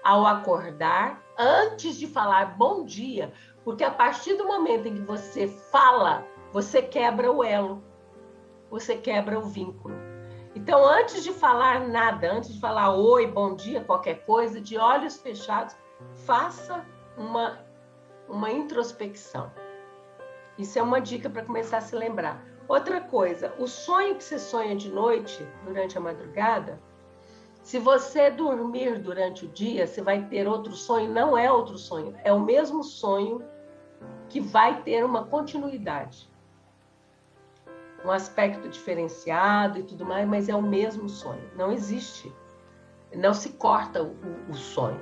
ao acordar, antes de falar bom dia, porque a partir do momento em que você fala, você quebra o elo, você quebra o vínculo. Então, antes de falar nada, antes de falar oi, bom dia, qualquer coisa, de olhos fechados, faça uma introspecção. Isso é uma dica para começar a se lembrar. Outra coisa, o sonho que você sonha de noite, durante a madrugada, se você dormir durante o dia, você vai ter outro sonho. Não é outro sonho, é o mesmo sonho que vai ter uma continuidade. Um aspecto diferenciado e tudo mais, mas é o mesmo sonho. Não existe. Não se corta o sonho.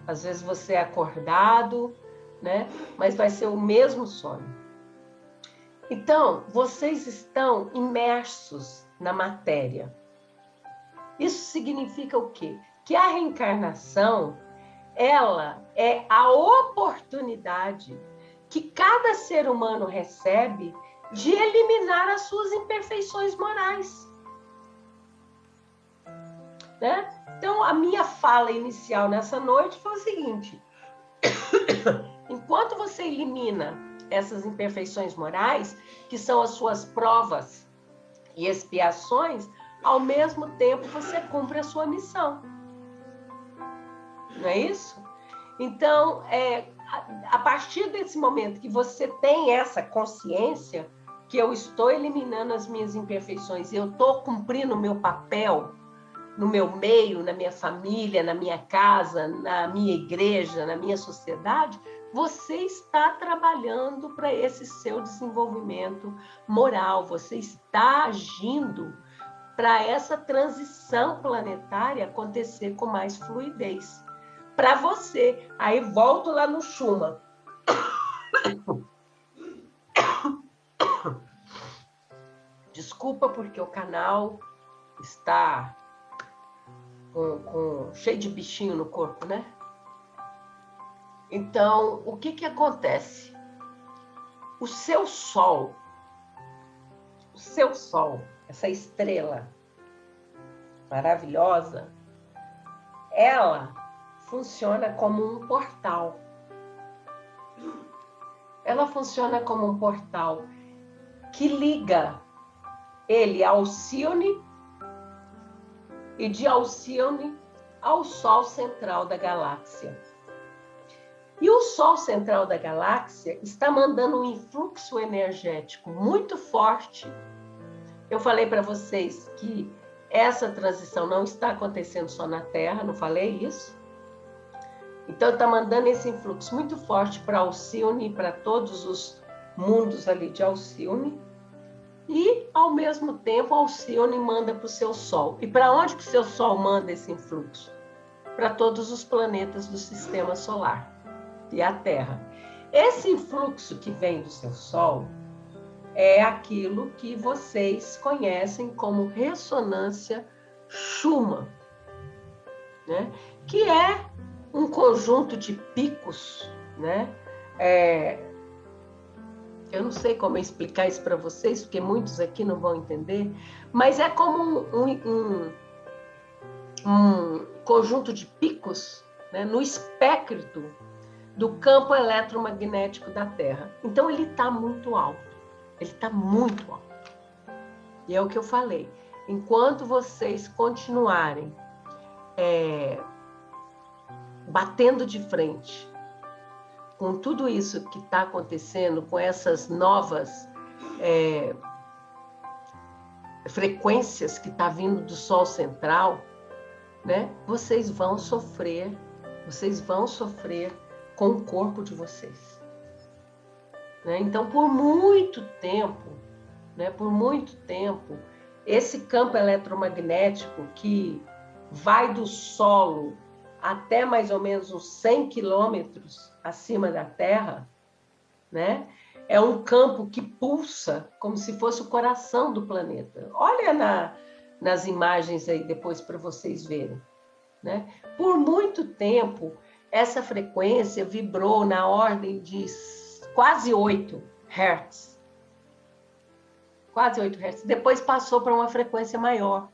Às vezes você é acordado, né? Mas vai ser o mesmo sonho. Então, vocês estão imersos na matéria. Isso significa o quê? Que a reencarnação, ela é a oportunidade que cada ser humano recebe de eliminar as suas imperfeições morais. Né? Então, a minha fala inicial nessa noite foi o seguinte: enquanto você elimina essas imperfeições morais, que são as suas provas e expiações, ao mesmo tempo você cumpre a sua missão. Não é isso? Então, a partir desse momento que você tem essa consciência que eu estou eliminando as minhas imperfeições e eu estou cumprindo o meu papel no meu meio, na minha família, na minha casa, na minha igreja, na minha sociedade, você está trabalhando para esse seu desenvolvimento moral, você está agindo para essa transição planetária acontecer com mais fluidez. Para você. Aí volto lá no Schumann. Desculpa porque o canal está cheio de bichinho no corpo, né? Então, o que acontece? O seu Sol, essa estrela maravilhosa, ela funciona como um portal. Ela funciona como um portal que liga ele a Alcione e de Alcione ao Sol central da galáxia. E o Sol central da galáxia está mandando um influxo energético muito forte. Eu falei para vocês que essa transição não está acontecendo só na Terra, não falei isso? Então, está mandando esse influxo muito forte para Alcione e para todos os mundos ali de Alcione. E, ao mesmo tempo, Alcione manda para o seu Sol. E para onde que o seu Sol manda esse influxo? Para todos os planetas do Sistema Solar e a Terra. Esse influxo que vem do seu Sol é aquilo que vocês conhecem como ressonância Schumann, né? Que é um conjunto de picos, né? Eu não sei como explicar isso para vocês, porque muitos aqui não vão entender, mas é como um conjunto de picos, né, no espectro do campo eletromagnético da Terra. Então, ele está muito alto. Ele está muito alto. E é o que eu falei. Enquanto vocês continuarem batendo de frente com tudo isso que está acontecendo, com essas novas frequências que está vindo do Sol central, né? Vocês vão sofrer com o corpo de vocês. Né? Então, por muito tempo, esse campo eletromagnético que vai do solo até mais ou menos uns 100 quilômetros acima da Terra, né? É um campo que pulsa como se fosse o coração do planeta. Olha nas imagens aí depois para vocês verem. Né? Por muito tempo, essa frequência vibrou na ordem de quase 8 Hz. Quase 8 Hz. Depois passou para uma frequência maior.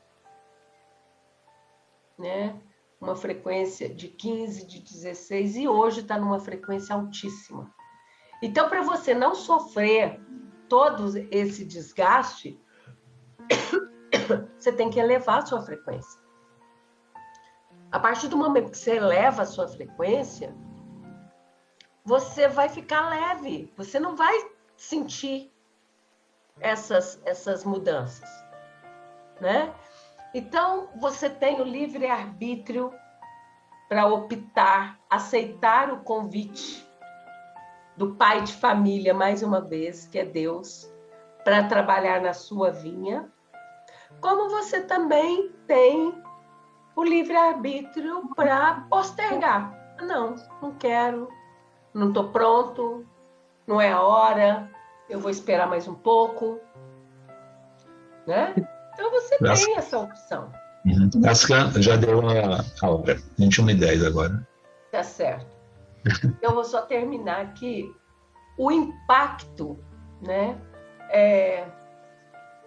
Né? Uma frequência de 15, de 16, e hoje está numa frequência altíssima. Então, para você não sofrer todo esse desgaste, você tem que elevar a sua frequência. A partir do momento que você eleva a sua frequência, você vai ficar leve, você não vai sentir essas mudanças, né? Então, você tem o livre-arbítrio para optar, aceitar o convite do pai de família, mais uma vez, que é Deus, para trabalhar na sua vinha, como você também tem o livre-arbítrio para postergar. Não quero, não estou pronto, não é a hora, eu vou esperar mais um pouco, né? Então você tem essa opção. Ascan já deu a hora, 21h10 agora. Tá certo. Eu vou só terminar aqui. O impacto, né,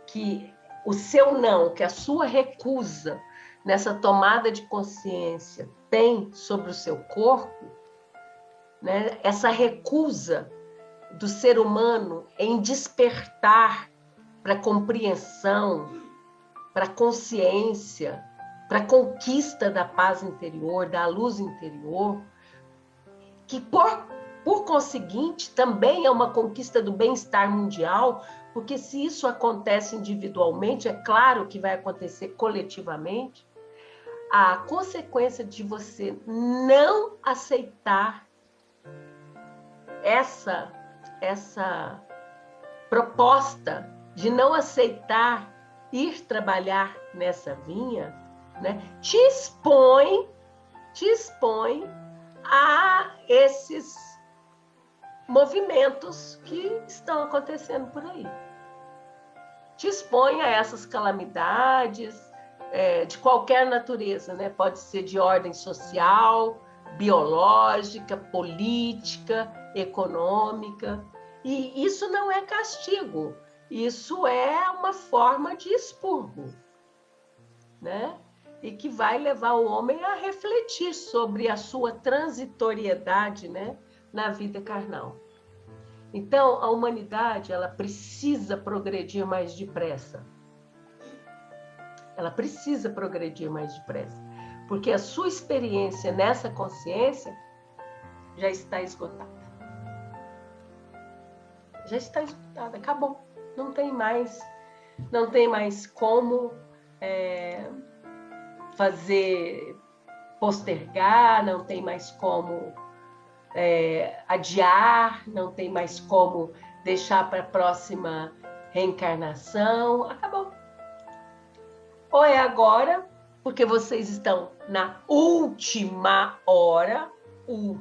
que o seu não, que a sua recusa nessa tomada de consciência tem sobre o seu corpo, né, essa recusa do ser humano em despertar para compreensão, para consciência, para conquista da paz interior, da luz interior, que por conseguinte também é uma conquista do bem-estar mundial, porque se isso acontece individualmente, é claro que vai acontecer coletivamente. A consequência de você não aceitar essa proposta, de não aceitar ir trabalhar nessa vinha, né, te expõe a esses movimentos que estão acontecendo por aí. Te expõe a essas calamidades de qualquer natureza, né? Pode ser de ordem social, biológica, política, econômica. E isso não é castigo, isso é uma forma de expurgo, né? E que vai levar o homem a refletir sobre a sua transitoriedade, né, na vida carnal. Então, a humanidade, ela precisa progredir mais depressa. Ela precisa progredir mais depressa, porque a sua experiência nessa consciência já está esgotada. Já está esgotada, acabou. Não tem mais como fazer postergar, não tem mais como adiar, não tem mais como deixar para a próxima reencarnação. Acabou. Ou é agora, porque vocês estão na última hora, ou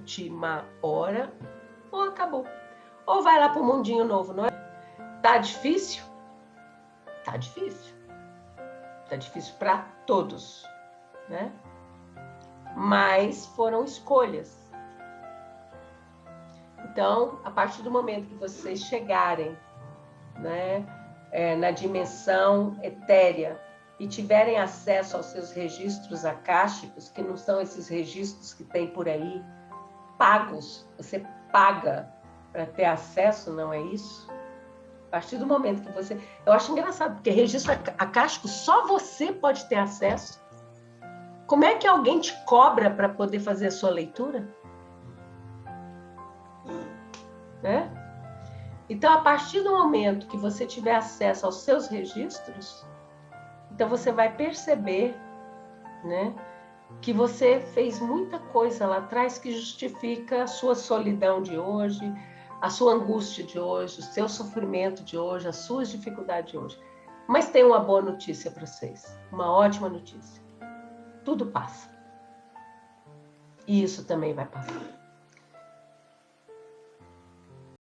acabou. Ou vai lá para o mundinho novo, não é? Tá difícil? Tá difícil. Tá difícil para todos, né? Mas foram escolhas. Então, a partir do momento que vocês chegarem, né, na dimensão etérea e tiverem acesso aos seus registros akáshicos, que não são esses registros que tem por aí, pagos, você paga para ter acesso, não é isso? A partir do momento que você... Eu acho engraçado, porque registro akáshico só você pode ter acesso. Como é que alguém te cobra para poder fazer a sua leitura? Né? Então, a partir do momento que você tiver acesso aos seus registros, então você vai perceber, né, que você fez muita coisa lá atrás que justifica a sua solidão de hoje, a sua angústia de hoje, o seu sofrimento de hoje, as suas dificuldades de hoje. Mas tem uma boa notícia para vocês, uma ótima notícia. Tudo passa. E isso também vai passar.